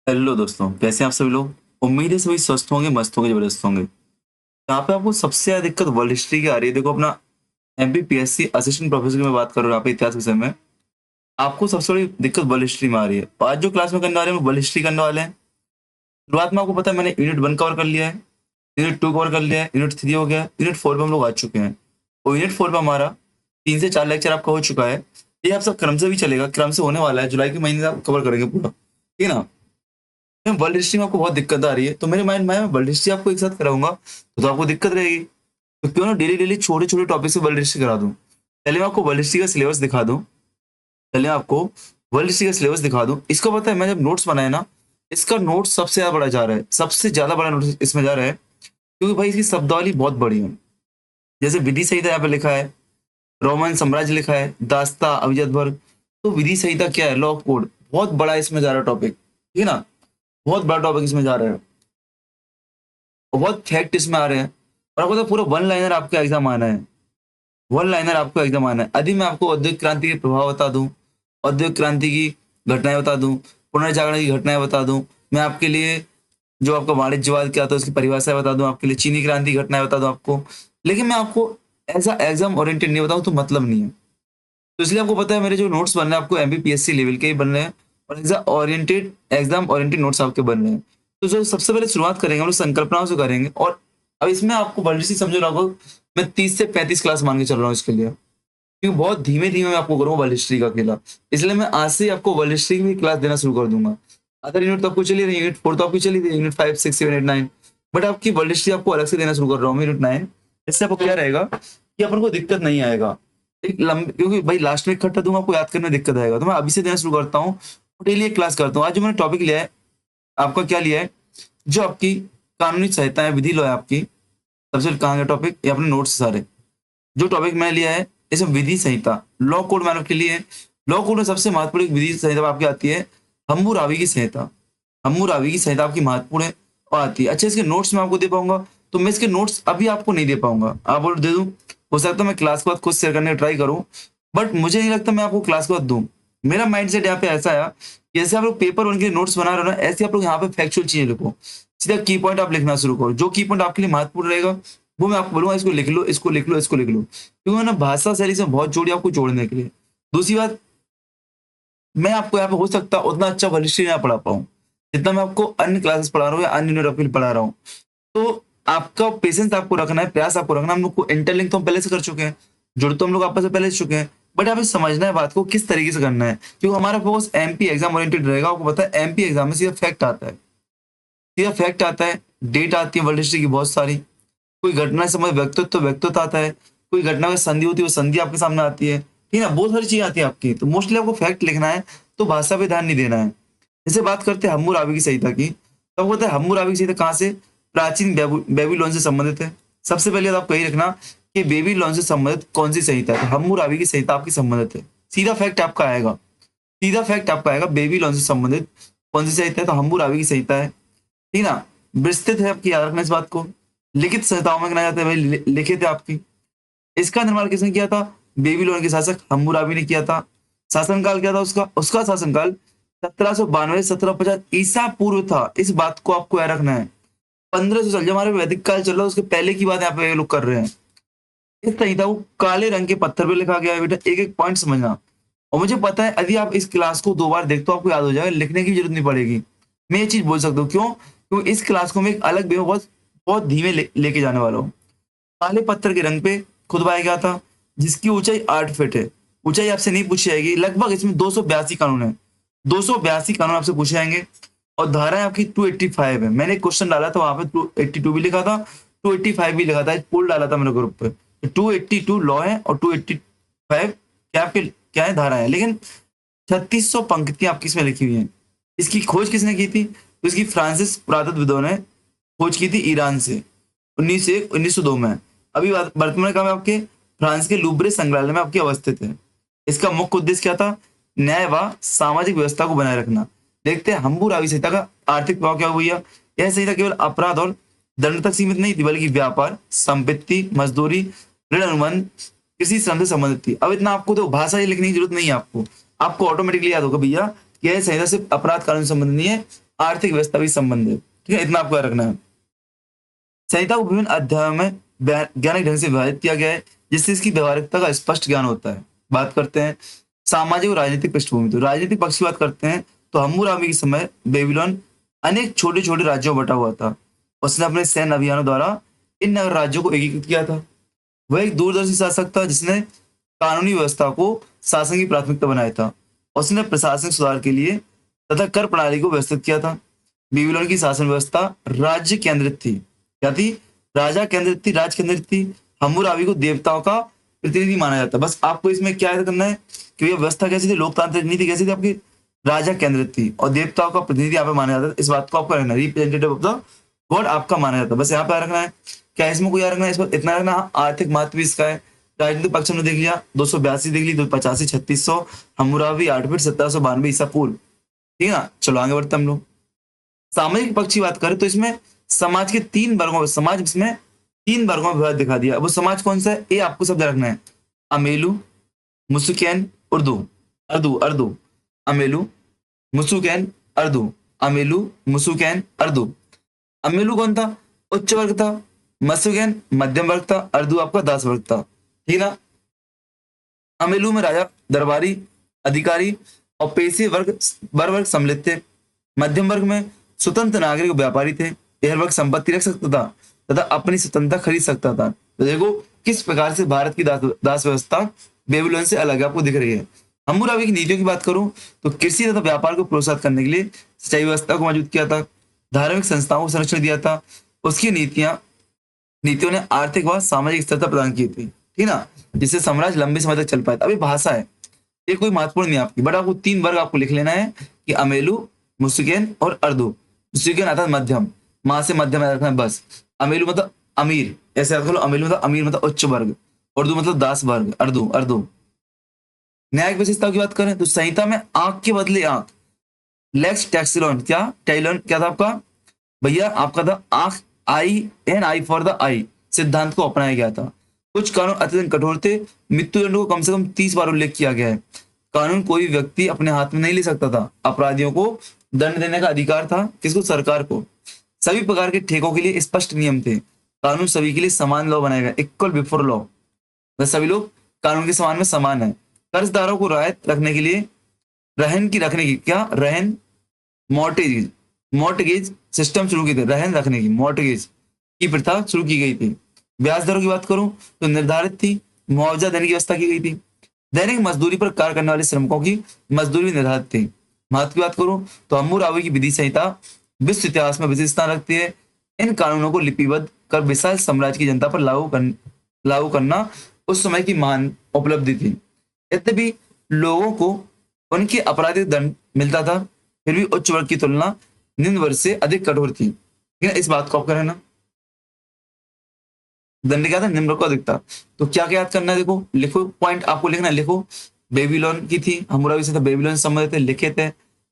Hello दोस्तों, कैसे हैं आप सभी लोग? उम्मीद है सभी स्वस्थ होंगे, मस्त होंगे, जबरदस्त होंगे। यहाँ पे आपको सबसे ज़्यादा दिक्कत वर्ल्ड हिस्ट्री की आ रही है। देखो अपना एमपीपीएससी असिस्टेंट प्रोफेसर की मैं बात कर रहा हूँ यहाँ पे इतिहास विषय में। आपको सबसे बड़ी दिक्कत वर्ल्ड हिस्ट्री में आ रही है। तो आज जो क्लास में करने वाले हैं, वर्ल्ड हिस्ट्री करने वाले हैं। शुरुआत में आपको पता है मैंने यूनिट 1 कवर कर लिया है, यूनिट 2 कवर कर लिया है, यूनिट 3 हो गया है, यूनिट 4 पे हम लोग आ चुके हैं। और यूनिट 4 पे हमारा 3 से 4 लेक्चर आपका हो चुका है। ये आप सब क्रम से भी चलेगा, क्रम से होने वाला है। जुलाई के महीने में आप कवर करेंगे पूरा, ठीक है ना? वर्ल्ड हिस्ट्री में आपको बहुत दिक्कत आ रही है, तो मेरे माइंड में वर्ल्ड हिस्ट्री आपको एक साथ कराऊंगा तो आपको दिक्कत रहेगी। तो क्यों ना डेली डेली छोटे छोटे टॉपिक से वर्ल्ड हिस्ट्री करा दूं। पहले मैं आपको वर्ल्ड हिस्ट्री का सिलेबस दिखा दूं। पहले मैं आपको वर्ल्ड हिस्ट्री का सिलेबस दिखा दूं। इसका पता है मैं जब नोट्स बनाया ना, इसका नोट्स सबसे ज्यादा बड़ा जा रहा है, सबसे ज्यादा बड़ा नोट्स इसमें जा रहा है, क्योंकि भाई इसकी शब्दावली बहुत बड़ी है। जैसे विधि संहिता यहाँ पे लिखा है, रोमन साम्राज्य लिखा है, दास्ता अभिजात वर्ग। तो विधि संहिता क्या है, लॉ कोड, बहुत बड़ा इसमें जा रहा है टॉपिक, ठीक है ना? बहुत बड़ा टॉपिक इसमें जा रहा है और बहुत फैक्ट इसमें आ रहे हैं। और आपको तो पूरा वन लाइनर आपका एग्जाम आना है। वन लाइनर आपको एग्जाम आना है। यदि मैं आपको औद्योगिक क्रांति के प्रभाव बता दूं, औद्योगिक क्रांति की घटनाएं बता दूं, पुनर्जागरण की घटनाएं बता दूं, मैं आपके लिए जो आपका वाणिज्यवाद क्या था उसकी परिभाषा बता दूं, आपके लिए चीनी क्रांति की घटनाएं बता दूं आपको, लेकिन मैं आपको ऐसा एग्जाम ओरिएंटेड नहीं बताऊं तो मतलब नहीं है। तो इसलिए आपको पता है मेरे जो नोट्स बन रहे हैं आपको एमपीपीएससी लेवल के ही बन रहे हैं और एग्जाम ओरिएंटेड नोट्स आपके बन रहे हैं। तो जो सबसे पहले शुरुआत करेंगे हम लोग संकल्पनाओं से करेंगे। और अब इसमें आपको वर्ल्ड हिस्ट्री समझो लगभग मैं 30 से 35 क्लास मान के चल रहा हूँ इसके लिए, क्योंकि बहुत धीमे धीमे मैं आपको करूँगा वर्ल्ड हिस्ट्री का अकेला। इसलिए मैं आज से ही आपको वर्ल्ड हिस्ट्री की भी क्लास देना शुरू कर दूंगा। अदर यूनिट तो आपको चली रही, यूनिट 4 तो आपकी चली थी, यूनिट 5 6 7 8 9, बट आपकी वर्ल्ड हिस्ट्री आपको अलग से देना शुरू कर रहा हूँ यूनिट 9। इससे आपको क्या रहेगा कि अपन को दिक्कत नहीं आएगा एक लंबी, क्योंकि भाई लास्ट में इकट्ठा दूंगा आपको याद करने में दिक्कत आएगा। तो मैं अभी से देना शुरू करता हूँ, डेली एक क्लास करता हूँ। आज जो मैंने टॉपिक लिया है, आपका क्या लिया है, जो आपकी कानूनी सहायता है, विधि लॉ है आपकी। सबसे कहाँ का टॉपिक, ये अपने नोट्स सारे जो टॉपिक मैं लिया है इसमें विधि संहिता, लॉ कोड मैंने आपके लिए। लॉ कोड में सबसे महत्वपूर्ण एक विधि संहिता आपकी आती है, हम्मुराबी की संहिता। हम्मुराबी की संहिता आपकी महत्वपूर्ण है और आती है। अच्छा, इसके नोट्स मैं आपको दे पाऊंगा? तो मैं इसके नोट्स अभी आपको नहीं दे पाऊंगा, आप बोलो दे दूं, हो सकता है मैं क्लास के बाद खुद शेयर करने का ट्राई करूं, बट मुझे नहीं लगता मैं आपको क्लास के बाद दूं। मेरा माइंडसेट यहाँ पे ऐसा है, जैसे आप लोग पेपर वन के नोट्स बना रहे हो ना, ऐसे आप लोग यहाँ पे फैक्चुअल चीजें लिखो। सीधा की पॉइंट आप लिखना शुरू करो। जो की पॉइंट आपके लिए महत्वपूर्ण रहेगा वो मैं आपको बोलूंगा, इसको लिख लो, इसको लिख लो, इसको लिख लो, क्योंकि ना भाषा शैली से बहुत जोड़ी आपको जोड़ने के लिए। दूसरी बात, मैं आपको यहाँ पे हो सकता है उतना अच्छा वरिष्ठ ना पढ़ा पाऊँ जितना मैं आपको अन्य क्लासेस पढ़ा रहा हूँ या अन्य यूनिट अपील पढ़ा रहा हूँ। तो आपका पेशेंस आपको रखना है, प्रयास आपको रखना है। हम लोग को इंटरलिंक तो हम पहले से कर चुके हैं, जुड़ तो हम लोग आपस में पहले से चुके हैं, बट आप समझना है बात को किस तरीके से करना है, क्योंकि हमारा फोकस एमपी एग्जाम ओरिएंटेड रहेगा। आपको पता है एमपी एग्जाम में सीधा फैक्ट आता है, सीधा फैक्ट आता है, डेट आती है वर्ल्ड हिस्ट्री की बहुत सारी, कोई घटना समझ व्यक्तित्व व्यक्तित्व आता है, कोई घटना में संधि होती है वो संधि आपके सामने आती है, ठीक है ना? बहुत सारी चीजें आती है आपकी। तो मोस्टली आपको फैक्ट लिखना है, तो भाषा पे ध्यान नहीं देना है। जैसे बात करते हैं हम्मुराबी की संहिता की, तो आपको पता है हम्मुराबी की संहिता कहाँ से, प्राचीन बेबीलोन से संबंधित है। सबसे पहले तो आप कही रखना कि बेबीलोन से संबंधित कौन सी संहिता है, तो हम्मुराबी की संहिता आपकी संबंधित है। सीधा फैक्ट आपका आएगा, सीधा फैक्ट आपका आएगा, बेबीलोन से संबंधित कौन सी संहिता है, तो हम्मुराबी की संहिता है, ठीक है ना? विस्तृत है आपकी, याद रखना इस बात को। लिखित संहिताओं में गिना जाता है भाई, लिखित है आपकी। इसका निर्माण किसने किया था? बेबीलोन के शासक हम्मुराबी ने किया था। शासनकाल क्या था उसका? उसका शासनकाल 1792 1750 ईसा पूर्व था। इस बात को आपको याद रखना है। 1500 साल, जब हमारे वैदिक काल चल रहा है उसके पहले की बात यहाँ पे ये लोग कर रहे हैं। इस संहिता को काले रंग के पत्थर पे लिखा गया है बेटा, एक एक पॉइंट समझना। और मुझे पता है यदि आप इस क्लास को 2 बार देखते हो आपको याद हो जाएगा, लिखने की जरूरत नहीं पड़ेगी। मैं ये चीज बोल सकता हूँ, क्यों? क्योंकि इस क्लास को मैं एक अलग वे में बहुत बहुत धीमे लेके जाने वाला हूँ। काले पत्थर के रंग पे खुदवाया गया था, जिसकी ऊंचाई 8 फीट है। ऊंचाई आपसे नहीं पूछी जाएगी, लगभग इसमें 282 कानून है, 282 कानून आपसे पूछे जाएंगे। और धाराएं आपकी 285 है। मैंने क्वेश्चन डाला था वहां पे 282 भी लिखा था, 285 भी लिखा था, पोल डाला था मेरे ग्रुप पे। 282 लॉ है और 285 क्या आपके क्या है, धारा है। लेकिन 3600 पंक्तियां आपकी इसमें लिखी हुई हैं। इसकी खोज किसने की थी? तो इसकी फ्रांसिस पुरातत्वविदों ने खोज की थी ईरान से 1902 में। अभी वर्तमान में कहाँ है आपके? फ्रांस के लूब्रे संग्रहालय में आपकी अवस्थित है। इसका मुख्य उद्देश्य क्या था? न्याय व सामाजिक व्यवस्था को बनाए रखना। देखते हैं हम्मुराबी संहिता का आर्थिक प्रभाव क्या हुआ। यह संहिता केवल अपराध और दंड तक सीमित नहीं थी, बल्कि व्यापार, संपत्ति, मजदूरी, ऋण अनुबंध, कृषि श्रम से संबंधित थी। अब इतना आपको तो भाषा ही लिखने की जरूरत नहीं है, आपको ऑटोमेटिकली याद होगा भैया कि यह संहिता सिर्फ अपराध कानून से संबंधित नहीं है, आर्थिक व्यवस्था भी संबंध है। ठीक है, इतना आपको याद रखना है। संहिता को विभिन्न अध्यायों में वैज्ञानिक ढंग से विभाजित किया गया है, जिससे इसकी व्यवहारिकता का स्पष्ट ज्ञान होता है। बात करते हैं सामाजिक और राजनीतिक पृष्ठभूमि। तो राजनीतिक पक्ष की बात करते हैं तो हम्मुराबी के समय बेबीलोन अनेक छोटे छोटे राज्यों में बटा हुआ था। उसने अपने सैन्य अभियानों द्वारा इन नगर राज्यों को एकीकृत किया था। वह एक दूरदर्शी शासक था जिसने कानूनी व्यवस्था को शासन की प्राथमिकता बनाया था। उसने प्रशासनिक सुधार के लिए तथा कर प्रणाली को व्यवस्थित किया था। बेबीलोन की शासन व्यवस्था राज्य केंद्रित थी। क्या थी? राजा केंद्रित थी, राज केंद्रित थी। हम्मुराबी को देवताओं का प्रतिनिधि माना जाता है। बस आपको इसमें क्या याद करना है कि ये व्यवस्था कैसी थी, लोकतांत्रिक नीति कैसी थी आपकी, राजा केंद्रित थी और देवताओं का प्रतिनिधि यहाँ पे माना जाता है। इस बात को आपको रखना है, रिप्रेजेंटेटिव ऑफ द गॉड आपका माना जाता है। बस यहाँ पे रखना है। क्या इसमें कोई याद रखना है? इसमें इतना रखना, आर्थिक महत्व भी इसका है। राजनीतिक पक्ष हमने देख लिया, 282 देख ली, 285, 3600 हम्मुराबी, 8 फीट 1792 ईसा पूर्व। ठीक है ना, चलो आगे बढ़ते हम लोग। सामाजिक पक्ष की बात करें तो इसमें समाज के 3 वर्गों में, समाज इसमें 3 वर्गों में विभाजित दिखा दिया। वो समाज कौन सा है ये आपको शब्द रखना है। अमेलू, मुसुकैन, उर्दू, अर्दू, अर्दू, अमेलू, मुसुकैन, अर्दू, अमेलू, मुसुकैन, अर्दू। अमेलू कौन था? उच्च वर्ग था। मुसुकैन मध्यम वर्ग था। अर्दू आपका दास वर्ग था। ठीक है ना। अमेलू में राजा, दरबारी, अधिकारी और पेशे वर्ग सम्मिलित थे। मध्यम वर्ग में स्वतंत्र नागरिक, व्यापारी थे। यह वर्ग संपत्ति रख सकता था तथा अपनी स्वतंत्रता खरीद सकता था। तो देखो किस प्रकार से भारत की दास व्यवस्था बेबीलोन से अलग है, आपको दिख रही है। हम्मुराबी की नीतियों की बात करूं तो कृषि तथा व्यापार को प्रोत्साहित करने के लिए सिंचाई व्यवस्था को मौजूद किया था। धार्मिक संस्थाओं को संरक्षण दिया था। उसकी नीतियों ने आर्थिक व सामाजिक स्थिरता प्रदान की थी। ठीक है ना, जिससे साम्राज्य लंबे समय तक चल पाया था। अभी भाषा है, ये कोई महत्वपूर्ण नहीं आपकी, बट आपको 3 वर्ग आपको लिख लेना है कि अमेलू, मुसुकैन और अर्दू। मुसुकैन अर्थात मध्यम, मां से मध्यम रखना है बस। अमेलू मतलब अमीर, ऐसे याद करो। अमेलू मतलब अमीर मतलब उच्च वर्ग। उर्दू मतलब दास वर्ग। अर्दू, अर्दू। न्यायिक विशेषताओं की बात करें तो संहिता में आंख के बदले आंख, लेक्स टैक्सिलॉन, क्या टैक्सिलॉन क्या था आपका भैया? आपका था आंख, eye an eye for the eye सिद्धांत को अपनाया गया था। कुछ कानून अत्यंत कठोर थे। मृत्युदंड को कम से कम 30 बार उल्लेख किया गया है। कानून कोई व्यक्ति अपने हाथ में नहीं ले सकता था। अपराधियों को दंड देने का अधिकार था, किसको? सरकार को। सभी प्रकार के ठेकों के लिए स्पष्ट नियम थे। कानून सभी के लिए समान लॉ बनाया गया, इक्वल बिफोर लॉ। सभी लोग कानून के समान में समान है। कर्जदारों को राहत रखने के लिए रखने की क्या रहन मॉर्टेज मॉर्टगेज सिस्टम शुरू किए थे। रहन रखने की, मॉर्टगेज की प्रथा शुरू की गई थी। ब्याज दरों की बात करूं तो निर्धारित थी। मुआवजा देने की व्यवस्था की गई थी। दैनिक मजदूरी पर कार्य करने वाले श्रमिकों की मजदूरी भी निर्धारित थी। महत्व की बात करूं तो हम्मुराबी की विधि संहिता विश्व इतिहास में विशेष स्थान रखती है। इन कानूनों को लिपिबद्ध कर विशाल साम्राज्य की जनता पर लागू करना उस समय की महान उपलब्धि थी। यद्यपि लोगों को उनके आपराधिक दंड मिलता था, फिर भी उच्च वर्ग की तुलना निम्न वर्ग से अधिक कठोर थी। ठीक है, इस बात को आप करना। दंड क्या था? निम्न वर्ग को अधिक था। तो क्या क्या याद करना है? देखो लिखो, पॉइंट आपको लिखना है, लिखो। बेबीलोन की थी, हम्मुराबी से था, बेबीलोन से संबंधित थे, लिखे थे।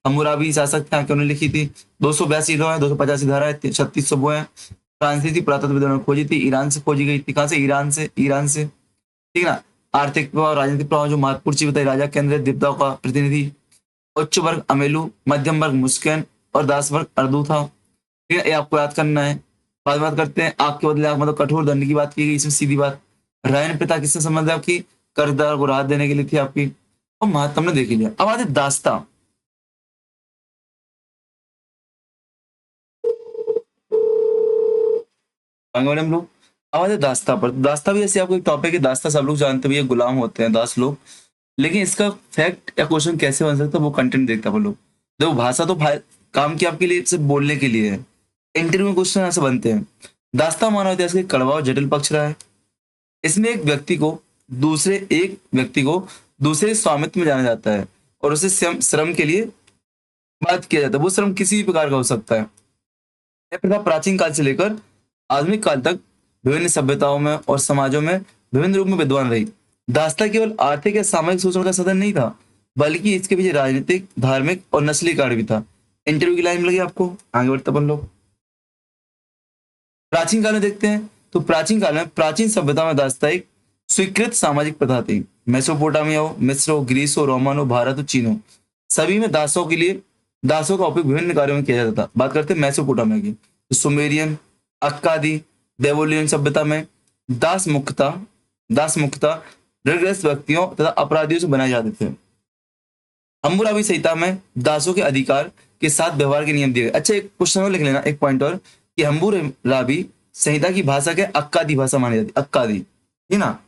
हम्मुराबी शासक थे, क्यों लिखी थी। 282 लॉ है, 285 धारा है, 3600 वो है। फ्रांसीसी पुरातत्व ने खोजी थी, ईरान से खोजी गई थी। कहां से? ईरान से, ईरान से। ठीक है ना। आर्थिक प्रभाव, राजनीतिक प्रभाव, जो महत्वपूर्ण चीज बताई, राजा केंद्रित, देवताओं का प्रतिनिधि। उच्च वर्ग अमेलू, मध्यम वर्ग मुस्कैन और दास वर्ग अर्दू था। ठीक है, ये आपको याद करना है। बाद बात करते हैं आग के बदले आग, मतलब कठोर दंड की बात की गई। इसमें सीधी बात, रैन प्रथा किससे संबंध है आपकी? कर्जदार को राहत देने के लिए थी आपकी। और महत्व हमने देख लिया। अब आते दास्ता। हम लोग अब आते दास्ता पर। दास्ता भी ऐसे आपको एक टॉपिक है। दास्ता सब लोग जानते हैं, गुलाम होते हैं दास लोग। लेकिन इसका फैक्ट या क्वेश्चन कैसे बन सकता है, वो कंटेंट देखता है लोग। देखो भाषा तो काम की आपके लिए, सिर्फ बोलने के लिए है। इंटरव्यू में क्वेश्चन ऐसे बनते हैं। दास्तां मानव इतिहास का कड़वा और जटिल पक्ष रहा है। इसमें एक व्यक्ति को दूसरे स्वामित्व में जाना जाता है और उसे श्रम के लिए बात किया जाता है। वो श्रम किसी भी प्रकार का हो सकता है। यह प्रथा प्राचीन काल से लेकर आधुनिक काल तक विभिन्न सभ्यताओं में और समाजों में विभिन्न रूप में विद्वान रही। दास्ता केवल आर्थिक या सामाजिक शोषण का साधन नहीं था, बल्कि इसके पीछे राजनीतिक, धार्मिक और नस्ली कारण भी था। इंटरव्यू की लाइन लगी आपको, आगे बढ़ते अपन लोग। प्राचीन काल में देखते हैं तो प्राचीन काल में प्राचीन सभ्यता में दास्ता एक स्वीकृत सामाजिक प्रथा थी। मेसोपोटामिया हो, मिस्र हो, ग्रीस हो, रोमन हो, भारत हो, चीन हो, सभी में दासों के लिए दासों का उपयोग विभिन्न कार्यों में किया जाता था। बात करते हैं मेसोपोटामिया की, तो सुमेरियन, अक्कादी, बेबीलोनियन सभ्यता में दास मुख्यतः ऋणग्रस्त व्यक्तियों तथा अपराधियों से बनाए जाते थे। हम्मुराबी संहिता में दासों के अधिकार के साथ व्यवहार के नियम दिए गए। अच्छा, एक क्वेश्चन और लिख लेना, एक पॉइंट और, कि हम्मुराबी संहिता की भाषा क्या है? अक्कादी भाषा मानी जाती है, अक्कादी, ठीक ना।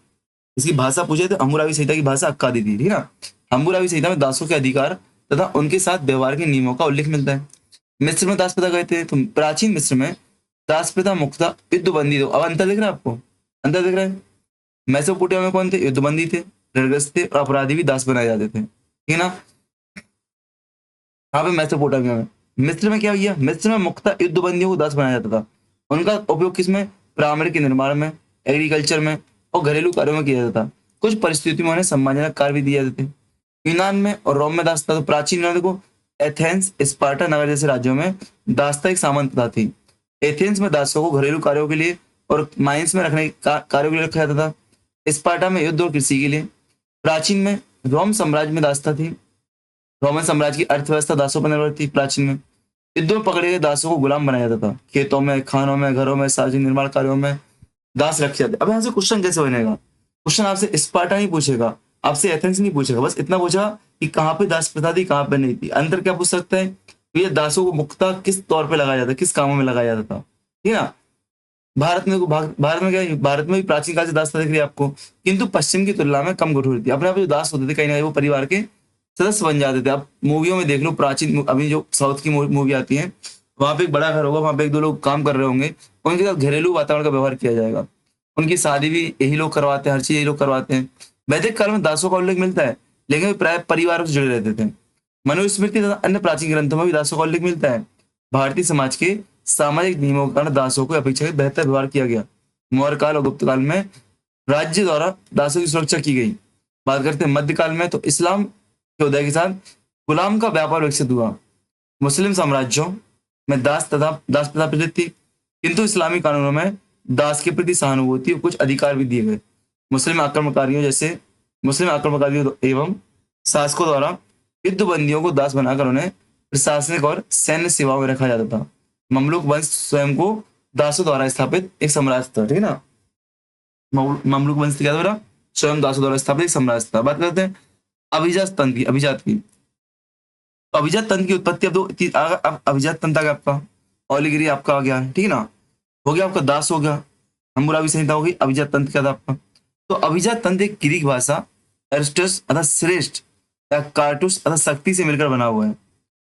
इसकी भाषा पूछे तो हम्मुराबी संहिता की भाषा अक्कादी थी, ठीक ना। हम्मुराबी संहिता में दासों के अधिकार तथा उनके साथ व्यवहार के नियमों का उल्लेख मिलता है। मिस्र में दास प्रथा गए थे, तो प्राचीन मिस्र में दास प्रथा मुख्यतः युद्धबंदी। अब अंतर दिख रहा है आपको? अंतर दिख रहा है? मेसोपोटामिया में कौन थे? युद्धबंदी थे, ऋणग्रस्त थे, और अपराधी भी दास बनाए जाते थे, ठीक है ना। यहाँ पे मेसोपोटामिया में, मिस्र में क्या किया? मिस्र में मुख्यतः युद्धबंदियों को दास बनाया जाता था। उनका उपयोग किसमें? प्रामर के निर्माण में, एग्रीकल्चर में और घरेलू कार्यों में किया जाता था। कुछ परिस्थितियों में उन्हें सम्मानजनक कार्य भी दिए जाते थे। यूनान में और रोम में दास था, तो प्राचीन यूनान को एथेंस, स्पार्टा नगर जैसे राज्यों में दासता एक सामान्य प्रथा थी। एथेंस में दासों को घरेलू कार्यों के लिए और माइंस में रखने कार्यों के लिए रखा जाता था। स्पार्टा में युद्ध और कृषि के लिए। प्राचीन में रोम साम्राज्य में दासता थी। रोमन साम्राज्य की अर्थव्यवस्था दासों पर निर्भर थी। प्राचीन में युद्धों में पकड़े गए दासों को गुलाम बनाया जाता था। खेतों में, खानों में, घरों में, सार्वजनिक निर्माण कार्यों में दास रखे जाते। अब यहाँ से क्वेश्चन कैसे बनेगा? क्वेश्चन आपसे स्पार्टा नहीं पूछेगा, आपसे एथेंस नहीं पूछेगा, बस इतना पूछा कि कहाँ पे दास प्रथा थी, कहाँ पे नहीं थी। अंतर क्या पूछ सकता है? तो ये दासों को मुख्यतः किस तौर पे लगाया जाता है, किस कामों में लगाया जाता था, ठीक है ना। भारत में क्या है? भारत में भी प्राचीन काल से दास प्रथा दिख रही है आपको, किंतु पश्चिम की तुलना में कम कठोर थी। अपने आप जो दास होते थे, कहीं ना कहीं वो परिवार के सदस्य बन जाते थे। आप मूवियों में देख लो, प्राचीन अभी जो साउथ की मूवी आती है, वहां पे एक बड़ा घर होगा, वहां पे एक दो लोग काम कर रहे होंगे, उनके साथ घरेलू वातावरण का व्यवहार किया जाएगा। उनकी शादी भी यही लोग करवाते हैं, हर चीज यही लोग करवाते हैं। वैदिक काल में दासों का उल्लेख मिलता है, लेकिन वे प्राय परिवारों से जुड़े रहते थे। मनुस्मृति तथा अन्य प्राचीन ग्रंथों में भी दासों का उल्लेख मिलता है। भारतीय समाज के सामाजिक नियमों के कारण दासों को अपेक्षाकृत बेहतर व्यवहार किया गया। मौर्य काल और गुप्त काल में राज्य द्वारा दासों की सुरक्षा की गई। बात करते हैं मध्यकाल में, तो इस्लाम के उदय के साथ गुलाम का व्यापार विकसित हुआ। मुस्लिम साम्राज्यों में दास प्रथा प्रचलित थी, किंतु इस्लामी कानूनों में दास के प्रति सहानुभूति और कुछ अधिकार भी दिए गए। मुस्लिम आक्रमणकारियों एवं शासकों द्वारा युद्धबंदियों को दास बनाकर उन्हें प्रशासनिक और सैन्य सेवाओं में रखा जाता था। ममलूक वंश स्वयं को दासों द्वारा स्थापित एक साम्राज्य था, ठीक है ना। ममलूक वंश क्या था बेटा? स्वयं दासों द्वारा स्थापित एक साम्राज्य था। बात करते हैं अभिजात की। तो अभिजात तंत्र की उत्पत्ति अब अभिजात तंत्र आ गया आपका, ओलिगरी आपका आ गया, ठीक है ना। हो गया आपका दास, हो गया हम्मुराबी संहिता, होगी। अभिजात तंत्र क्या था आपका? तो अभिजात तंत्र एक ग्रीक भाषा एरिस्टस अर्थात श्रेष्ठ या कार्टुस अर्थात शक्ति से मिलकर बना हुआ है।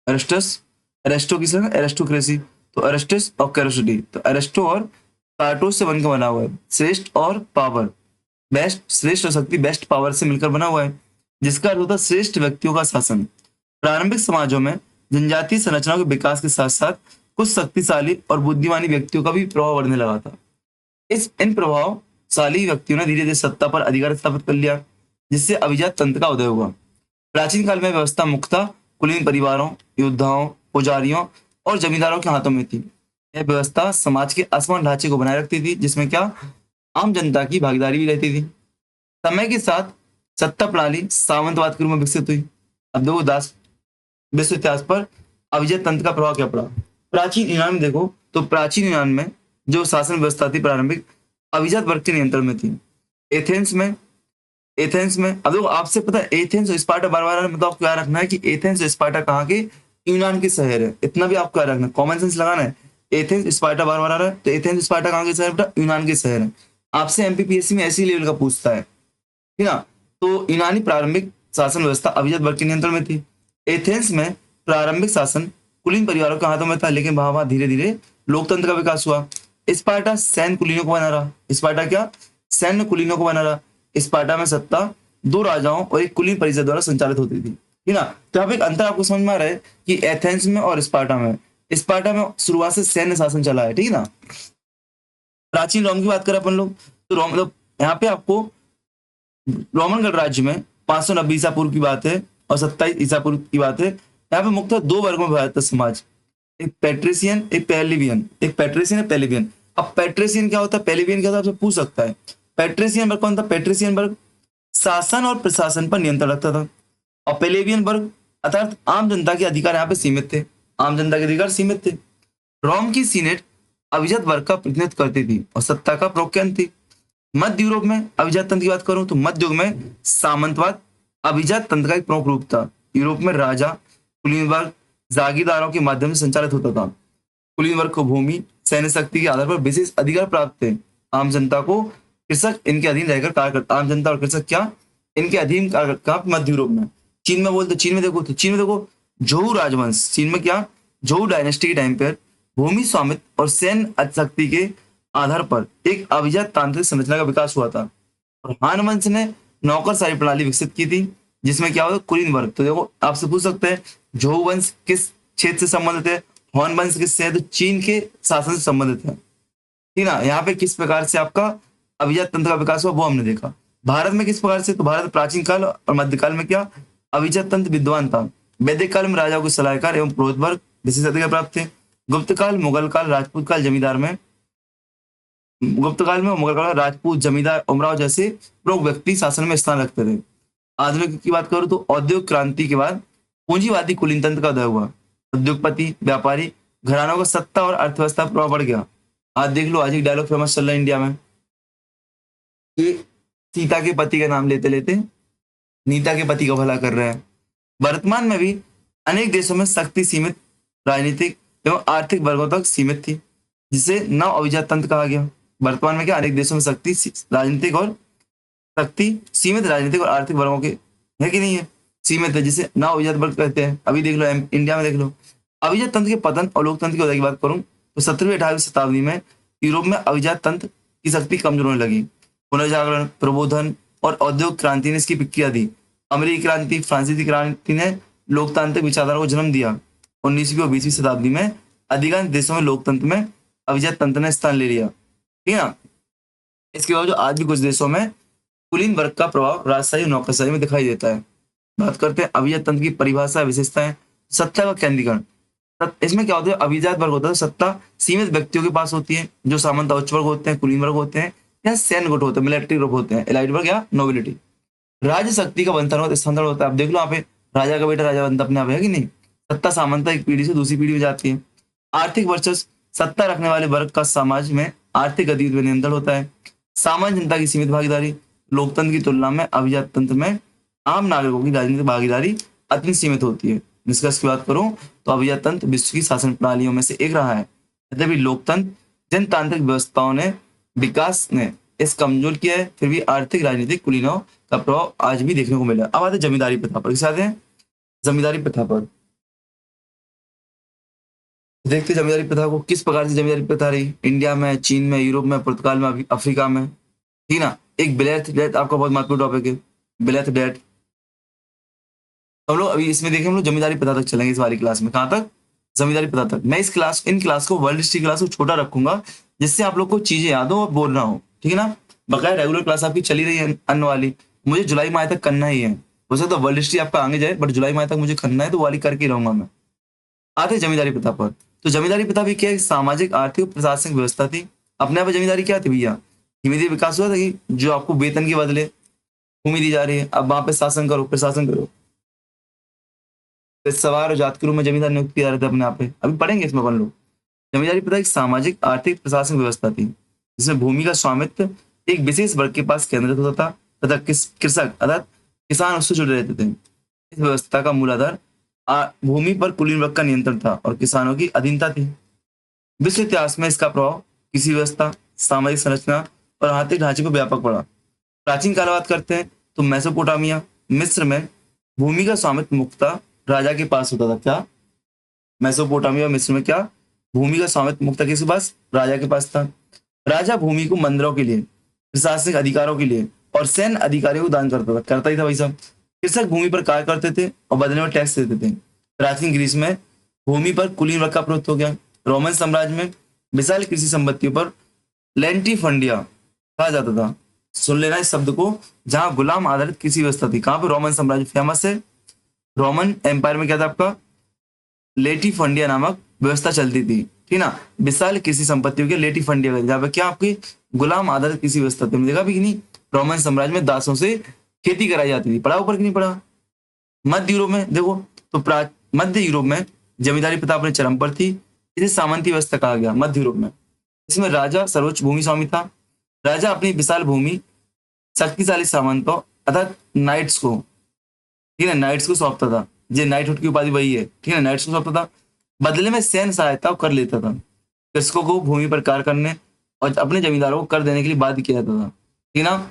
एरिस्टस, एरिस्टो किस एरिस्टोक्रेसी, तो एरिस्टस और कैरोसिटी, तो एरिस्टो और कार्टोस से बनकर बना हुआ है। श्रेष्ठ और पावर, बेस्ट, श्रेष्ठ और शक्ति बेस्ट पावर से मिलकर बना हुआ है, जिसका अर्थ होता है श्रेष्ठ व्यक्तियों का शासन। प्रारंभिक समाजों में जनजातीय संरचनाओं के विकास के साथ साथ कुछ शक्तिशाली और बुद्धिमानी व्यक्तियों का भी प्रभाव बढ़ने लगा था। इन प्रभावशाली व्यक्तियों ने धीरे धीरे सत्ता पर अधिकार स्थापित कर लिया, जिससे अभिजात तंत्र का उदय हुआ। प्राचीन काल में व्यवस्था मुख्यतः कुलीन परिवारों, योद्धाओं, पुजारियों और जमींदारों के हाथों में थी। यह व्यवस्था समाज के असमान ढांचे को बनाए रखती थी, जिसमें क्या आम जनता की भागीदारी भी रहती थी। समय के साथ सत्ता प्रणाली सामंतवाद के रूप में विकसित हुई। अब देखो दास विश्व इतिहास पर अभिजात तंत्र का प्रभाव क्या पड़ा। प्राचीन यूनान में देखो, तो प्राचीन यूनान में जो शासन व्यवस्था थी प्रारंभिक अभिजात वर्ग के नियंत्रण में थी। एथेंस में अब देखो, आपसे पता है एथेंस और स्पार्टा बार बार मतलब आपको याद रखना है कि एथेंस और स्पार्टा कहाँ के? यूनान के शहर है। इतना भी आपको याद रखना है, कॉमन सेंस लगाना है। एथेंस स्पार्टा बार बार आ रहा है, तो एथेंस स्पार्टा कहाँ के शहर बेटा? यूनान के शहर है। आपसे एमपीपीएससी में ऐसी लेवल का पूछता है, ठीक ना। तो यूनानी प्रारंभिक शासन व्यवस्था अभिजात वर्ग के नियंत्रण में थी। एथेंस में प्रारंभिक शासन कुलीन परिवारों के हाथों में था, लेकिन वहां धीरे धीरे लोकतंत्र का विकास हुआ। स्पार्टा सैन्य कुलीनों को बना रहा। स्पार्टा क्या? सैन्य कुलीनों को बना रहा। स्पार्टा में सत्ता दो राजाओं और एक कुलीन परिषद द्वारा संचालित होती थी, ठीक ना। तो यहाँ पे एक अंतर आपको समझ में आ रहा है कि एथेंस में और स्पार्टा में शुरुआत से सैन्य शासन चला है, ठीक है ना। प्राचीन रोम की बात करें अपन लोग, तो रोम मतलब यहाँ पे आपको रोमन गणराज्य में 590 ईसा पूर्व की बात है और 27 ईसा पूर्व की बात है। यहाँ पे मुख्यतः दो वर्गों में विभाजित था समाज, एक पेट्रिशियन, एक पेलिवियन। एक पेट्रिशियन है, पेलिवियन। अब पेट्रिशियन क्या होता है, पेलिवियन क्या होता है, आपसे पूछ सकता है। पेट्रिशियन वर्ग कौन था? पेट्रिशियन वर्ग शासन और प्रशासन पर नियंत्रण रखता था, और पेलेवियन वर्ग अर्थात आम जनता के अधिकार यहाँ पे सीमित थे, आम जनता के अधिकार सीमित थे। रोम की सीनेट अभिजात वर्ग का प्रतिनिधित्व करती थी और सत्ता का प्रमुख केंद्र थी। मध्य यूरोप में अभिजात तंत्र की बात करूं तो मध्य युग में सामंतवाद अभिजात तंत्र का एक प्रमुख रूप था। यूरोप में राजा कुलीन वर्ग जागीरदारों के माध्यम से संचालित होता था। कुलीन वर्ग को भूमि सैन्य शक्ति के आधार पर विशेष अधिकार प्राप्त थे। आम जनता को कृषक इनके अधीन रहकर कार्य करता। आम जनता और कृषक क्या इनके अधीन कार्य करता। मध्य यूरोप में चीन में बोलते, चीन में देखो तो चीन में देखो झोउ राजवंश, चीन में क्या झोउ डायनेस्टी के टाइम पर भूमि स्वामित्व और सैन्य शक्ति के आधार पर एक अभिजात तांत्रिक संरचना का विकास हुआ था। और हान वंश ने नौकरशाही प्रणाली विकसित की थी जिसमें क्या होगा कुलीन वर्ग। तो देखो आपसे पूछ सकते हैं झोउ वंश किस क्षेत्र से संबंधित है, हान वंश किससे है, तो चीन के शासन से संबंधित है। ठीक ना। यहाँ पे किस प्रकार से आपका अभिजात तंत्र का विकास हुआ वो हमने देखा। भारत में किस प्रकार से, तो भारत प्राचीन काल और मध्यकाल में क्या अभिजात तंत्र विद्वान था। वैदिक काल में राजाओं के सलाहकार एवं पुरोहित वर्ग विशेष अधिकार प्राप्त थे। गुप्त काल, मुगल काल, राजपूत काल, जमींदार में गुप्त काल में मुगल काल में राजपूत, जमींदार, उमराव जैसे प्रमुख व्यक्ति शासन में स्थान रखते थे। आधुनिक की बात करूं तो औद्योगिक क्रांति के बाद पूंजीवादी कुलीन तंत्र का उदय हुआ। उद्योगपति, व्यापारी, घरानों का सत्ता और अर्थव्यवस्था पर प्रभाव बढ़ गया। आज देख लो, आज एक डायलॉग फेमस चल रहा है इंडिया में कि सीता के पति का नाम लेते लेते नीता के पति का भला कर रहे हैं। वर्तमान में भी अनेक देशों में शक्ति सीमित राजनीतिक एवं आर्थिक वर्गों तक सीमित थी, जिसे नव अभिजात तंत्र कहा गया। वर्तमान में क्या अनेक देशों में शक्ति सीमित राजनीतिक और आर्थिक वर्गों के है कि नहीं है, सीमित है, जिसे नव अभिजात वर्ग कहते हैं। अभी देख लो इंडिया में देख लो। अभिजात तंत्र के पतन और लोकतंत्र की उदय की बात करूं तो 17वीं 18वीं शताब्दी में यूरोप में अभिजात तंत्र की शक्ति कमजोर होने लगी। पुनर्जागरण, प्रबोधन और औद्योगिक क्रांति ने इसकी प्रक्रिया दी। अमेरिकी क्रांति, फ्रांसीसी क्रांति ने लोकतांत्रिक विचारधारा को जन्म दिया। 19वीं और 20वीं शताब्दी में अधिकांश देशों में लोकतंत्र में अभिजात तंत्र ने स्थान ले लिया। ठीक है ना। इसके बावजूद आज भी कुछ देशों में कुलीन वर्ग का प्रभाव राजशाही और नौकरशाही में दिखाई देता है। बात करते हैं अभिजात तंत्र की परिभाषा, विशेषताएं। सत्ता का केंद्रीकरण, इसमें क्या होता है, अभिजात वर्ग होता है सत्ता सीमित व्यक्तियों के पास होती है, जो सामंत उच्च वर्ग होते हैं, कुलीन वर्ग होते हैं या सैन्य गुट होते हैं, मिलिट्री ग्रुप होते हैं, एलाइट वर्ग या नोबिलिटी। राज्य शक्ति का बंटन स्थानांतरण होता है। आप देख लो यहाँ पे राजा का बेटा राजा बनता अपने आप है कि नहीं। सत्ता सामंता एक पीढ़ी से दूसरी पीढ़ी में जाती है। आर्थिक वर्चस्व, सत्ता रखने वाले वर्ग का समाज में आर्थिक गतिविधि में नियंत्रण होता है। सामान्य जनता की सीमित भागीदारी, लोकतंत्र की तुलना में अभिजात तंत्र में आम नागरिकों की राजनीतिक भागीदारी अत्यंत सीमित होती है। निष्कर्ष की बात करूं तो अभिजात तंत्र विश्व की शासन प्रणालियों में से एक रहा है। यद्यपि लोकतंत्र जनतांत्रिक व्यवस्थाओं ने विकास ने इस कमजोर किया है, फिर भी आर्थिक राजनीतिक कुलीनों का प्रभाव आज भी देखने को मिला। अब आते जमींदारी प्रथा पर। किस आते हैं, जमींदारी प्रथा पर। देखते जमींदारी प्रथा को, किस प्रकार से जमींदारी प्रथा रही इंडिया में, चीन में, यूरोप में, पुर्तगाल में, अफ्रीका में। ठीक ना। एक ब्लेथ डेथ आपका बहुत महत्वपूर्ण टॉपिक है, ब्लेथ डेथ। हम लोग अभी इसमें देखें, हम लोग जमींदारी प्रथा तक चलेंगे इस वाली क्लास में। कहाँ तक, जमींदारी प्रथा तक। मैं इन क्लास को वर्ल्ड हिस्ट्री क्लास को छोटा रखूंगा जिससे आप लोग को चीजें याद हो और बोल रहा हो। ठीक है ना। बकाया रेगुलर क्लास आपकी चली रही है अन्य वाली, मुझे जुलाई माह तक करना ही है। हो सकता है वर्ल्ड हिस्ट्री आपका आगे जाए, बट जुलाई माह तक मुझे करना है, तो वाली करके रहूंगा मैं। आते जमींदारी प्रथा पर। तो जमींदारी प्रथा भी क्या है, सामाजिक आर्थिक और प्रशासनिक व्यवस्था थी। अपने आप जमींदारी क्या थी भैया, धीमे धीरे विकास हुआ था कि जो आपको वेतन के बदले भूमि दी जा रही है, अब वहां पे शासन करो, प्रशासन करो। सवार और जातकुरों में जमींदार नियुक्त किया जा रहा था अपने आप पे, अभी पढ़ेंगे इसमें अपन लोग। जमींदारी प्रथा एक सामाजिक आर्थिक प्रशासनिक व्यवस्था थी जिसमें भूमि का स्वामित्व एक विशेष वर्ग के पास केंद्रित होता था तथा कृषक अर्थात किसान उससे जुड़े रहते थे। इस व्यवस्था का मूल आधार भूमि पर कुलीन वर्ग का नियंत्रण था और किसानों की अधीनता थी। विश्व इतिहास में इसका प्रभाव किसी व्यवस्था, सामाजिक संरचना और आर्थिक ढांचे को व्यापक पड़ा। प्राचीन काल बात करते हैं तो मेसोपोटामिया, मिस्र में भूमि का स्वामित्व मुख्यतः राजा के पास होता था। क्या, मेसोपोटामिया मिस्र में क्या भूमि का स्वामित्व मुख्यतः किसके पास, राजा के पास था। राजा भूमि को मंदिरों के लिए, प्रशासनिक अधिकारों के लिए और सैन्य अधिकारियों को दान करता ही था भाई साहब। कृषक भूमि पर कार्य करते थे और बदले में टैक्स देते थे। प्राचीन ग्रीस में भूमि पर कुलीन वर्ग का प्रभुत्व हो गया। रोमन साम्राज्य में विशाल कृषि संपत्तियों पर लैंटिफंडिया कहा जाता था। सुन लेना इस शब्द को, जहां गुलाम आधारित कृषि व्यवस्था थी। कहां पर, रोमन साम्राज्य फेमस है। रोमन एम्पायर में क्या था आपका, लेटिफंडिया नामक व्यवस्था चलती थी। ठीक ना। विशाल कृषि संपत्तियों के लेटिफंडिया, जहाँ पे क्या आपकी गुलाम आधारित कृषि व्यवस्था थी। देखा भी कि नहीं, रोमन साम्राज्य में दासों से खेती कराई जाती थी। पढ़ा ऊपर कि नहीं पढ़ा। मध्य यूरोप में देखो तो मध्य यूरोप में जमींदारी प्रथा अपने चरम पर थी। इसे सामंती व्यवस्था कहा गया मध्य यूरोप में। इसमें राजा सर्वोच्च भूमि स्वामी था। राजा अपनी विशाल भूमि शक्तिशाली सामंतों अर्थात नाइट्स को, ठीक है, नाइट्स को सौंपता था। ये नाइटहुड की उपाधि वही है, ठीक है, नाइट्स को सौंपता था। बदले में सैन्य सहायता कर लेता था। कृषकों को भूमि पर कार्य करने और अपने जमींदारों को कर देने के लिए बाध्य किया जाता था, ठीक है ना।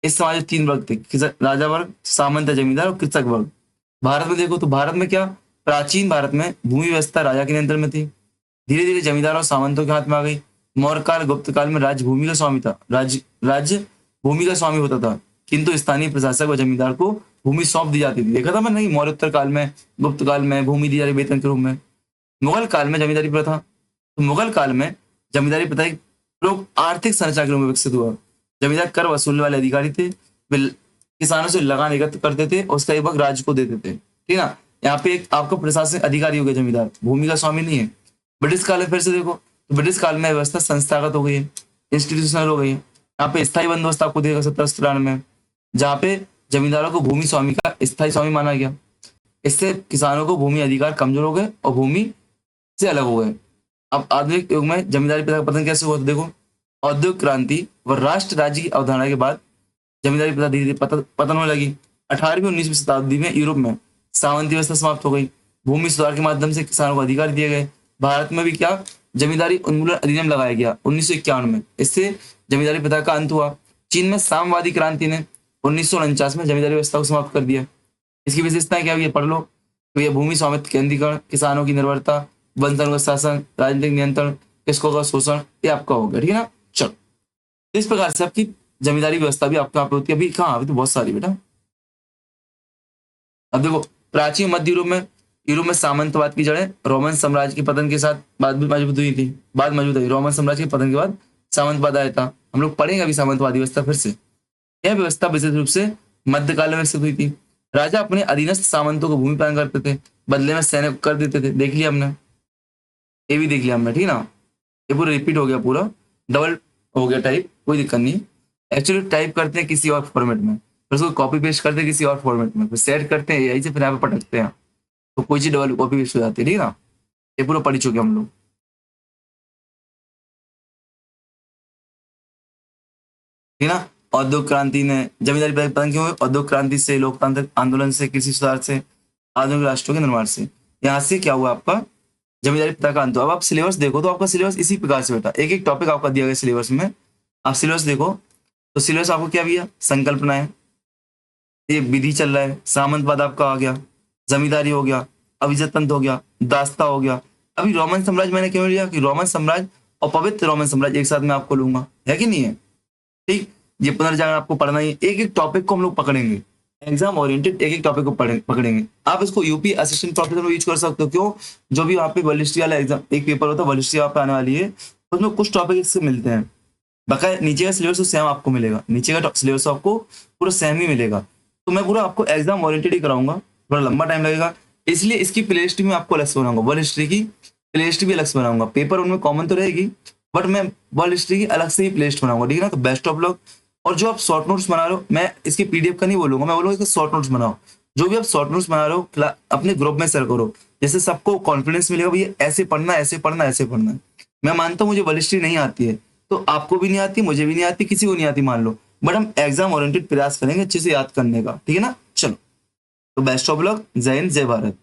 इस समाज में 3 वर्ग थे, राजा वर्ग, सामंत जमींदार और कृषक वर्ग। भारत में देखो तो भारत में क्या, प्राचीन भारत में भूमि व्यवस्था राजा के नियंत्रण में थी। धीरे धीरे जमींदार और सामंतों के हाथ में आ गई। मौर्य काल गुप्त काल में राज्य भूमि का स्वामी था, राज्य भूमि का स्वामी होता था, किंतु स्थानीय प्रशासक व जमींदार को भूमि सौंप दी जाती थी। देखा था मैंने, मौर्योत्तर काल में, गुप्त काल में भूमि दी जा रही वेतन के रूप में। मुगल काल में जमींदारी प्रथा, तो मुगल काल में जमींदारी प्रथा एक प्रमुख आर्थिक संरचना के रूप में विकसित हुआ। जमींदार कर वसूलने वाले अधिकारी थे। वे किसानों से लगान एकत्र करते थे और उसका एक भाग राज्य को देते थे, ठीक है ना। यहाँ पे एक आपका प्रशासनिक अधिकारी हो गया जमींदार, भूमि का स्वामी नहीं है। ब्रिटिश काल में फिर से देखो तो ब्रिटिश काल में व्यवस्था संस्थागत हो गई है, इंस्टीट्यूशनल हो गई है। यहाँ पे स्थायी बंदोबस्त आपको देगा 1793 में, जहाँ पे जमींदारों को भूमि स्वामी का स्थायी स्वामी माना गया। इससे किसानों को भूमि अधिकार कमजोर हो गए और भूमि से अलग हो गए। अब आधुनिक युग में जमींदारी प्रथा का पतन कैसे हुआ, तो देखो औद्योगिक क्रांति व राष्ट्र राज्य की अवधारणा के बाद जमींदारी प्रथा धीरे धीरे पतन होने लगी। 18वीं 19वीं शताब्दी में यूरोप में सामंती व्यवस्था समाप्त हो गई। भूमि सुधार के माध्यम से किसानों को अधिकार दिए गए। भारत में भी क्या, जमींदारी उन्मूलन अधिनियम लगाया गया 1951 में। इससे जमींदारी प्रथा का अंत हुआ। चीन में साम्यवादी क्रांति ने 1949 में जमींदारी व्यवस्था को समाप्त कर दिया। इसकी विशेषताएं क्या हुई है, पढ़ लो। तो ये भूमि स्वामित्व केंद्रीकरण, किसानों की निर्भरता, वंशज का शासन, राजनीतिक नियंत्रण, कृषकों का शोषण, ये आपका हो गया, ठीक है ना। चलो, इस प्रकार से आपकी जमींदारी व्यवस्था भी आपको यहाँ पे होती है। अभी कहाँ, अभी तो बहुत सारी बेटा। अब देखो प्राचीन मध्य यूरोप में सामंतवाद की जड़ें रोमन साम्राज्य के पतन के साथ बाद भी मजबूत हुई थी। बाद मजबूत हुई, रोमन साम्राज्य के पतन के बाद सामंतवाद आया था। हम लोग पढ़ेंगे अभी सामंतवादी व्यवस्था फिर से। यह व्यवस्था विशेष रूप से मध्यकाल में विकसित हुई थी। राजा अपने अधीनस्थ सामंतों को भूमि प्रदान करते थे, बदले में सैन्य कर देते थे। देख लिया हमने, ये भी देख लिया हमने, ठीक है ना। ये पूरा रिपीट हो गया, पूरा डबल हो गया टाइप, कोई दिक्कत नहीं। एक्चुअली टाइप करते हैं किसी और फॉर्मेट में, फिर उसको कॉपी पेस्ट करते हैं किसी और फॉर्मेट में, फिर सेट करते हैं यही से, फिर यहाँ पे पटकते हैं, तो कोई चीज डबल कॉपी पेस्ट हो जाती है, ठीक है ना। ये पूरा पढ़ चुके हम लोग, ठीक है ना। औद्योगिक क्रांति ने जमींदारी पतन क्यों हुई? औद्योगिक क्रांति से, लोकतांत्रिक आंदोलन से, कृषि सुधार से, आधुनिक राष्ट्रों के निर्माण से, यहाँ से क्या हुआ आपका जमींदारी प्रथा का अंत। अब आप सिलेबस देखो तो आपका सिलेबस इसी प्रकार से बेटा, एक एक टॉपिक आपका दिया गया सिलेबस में। आप सिलेबस देखो तो सिलेबस आपको क्या दिया, संकल्पना है, ये विधि चल रहा है, सामंतवाद आपका आ गया, जमींदारी हो गया, अभिजात तंत्र हो गया, दास्ता हो गया। अभी रोमन साम्राज्य मैंने क्यों लिया कि रोमन साम्राज्य और पवित्र रोमन साम्राज्य एक साथ में आपको लूंगा, है कि नहीं है, ठीक। ये पुनर्जागरण आपको पढ़ना ही, एक एक टॉपिक को हम लोग पकड़ेंगे, एग्जाम ओरिएंटेड एक एक टॉपिक को पकड़ेंगे। आप इसको यूपी असिस्टेंट प्रोफेसर में यूज कर सकते हो। क्यों, जो भी वहाँ पे बलिस्ट्री वाला एग्जाम एक पेपर होता है, बलिस्ट्री वहाँ पे आने वाली है, उसमें कुछ टॉपिक इससे मिलते हैं। बकाया नीचे का सिलेबस तो सेम आपको मिलेगा, नीचे का सिलेबस आपको पूरा सेम ही मिलेगा। तो मैं पूरा आपको एग्जाम ओरिएंटेड ही कराऊंगा, थोड़ा लंबा टाइम लगेगा, इसलिए इसकी प्लेलिस्ट भी मैं आपको अलग से बनाऊंगा। वर्ल्ड हिस्ट्री की प्लेलिस्ट भी अलग से बनाऊंगा। पेपर उनमें कॉमन तो रहेगी, बट मैं वर्ल्ड हिस्ट्री की अलग से ही प्लेलिस्ट बनाऊंगा, ठीक है ना। तो बेस्ट ऑफ लक। और जो आप शॉर्ट नोट्स बना रहे हो, मैं इसकी पीडीएफ का नहीं बोलूंगा, मैं बोलूंगा शॉर्ट नोट्स बनाओ। जो भी आप शॉर्ट नोट्स बना रहे हो अपने ग्रुप में शेयर करो, जैसे सबको कॉन्फिडेंस मिलेगा भैया ऐसे पढ़ना, ऐसे पढ़ना, ऐसे पढ़ना है। मैं मानता हूँ मुझे वर्ल्ड हिस्ट्री नहीं आती है, तो आपको भी नहीं आती, मुझे भी नहीं आती, किसी को नहीं आती मान लो, बट हम एग्जाम ओरिएंटेड प्रयास करेंगे अच्छे से याद करने का, ठीक है ना। चलो, तो बेस्ट ऑफ लक, जय हिंद, जय भारत।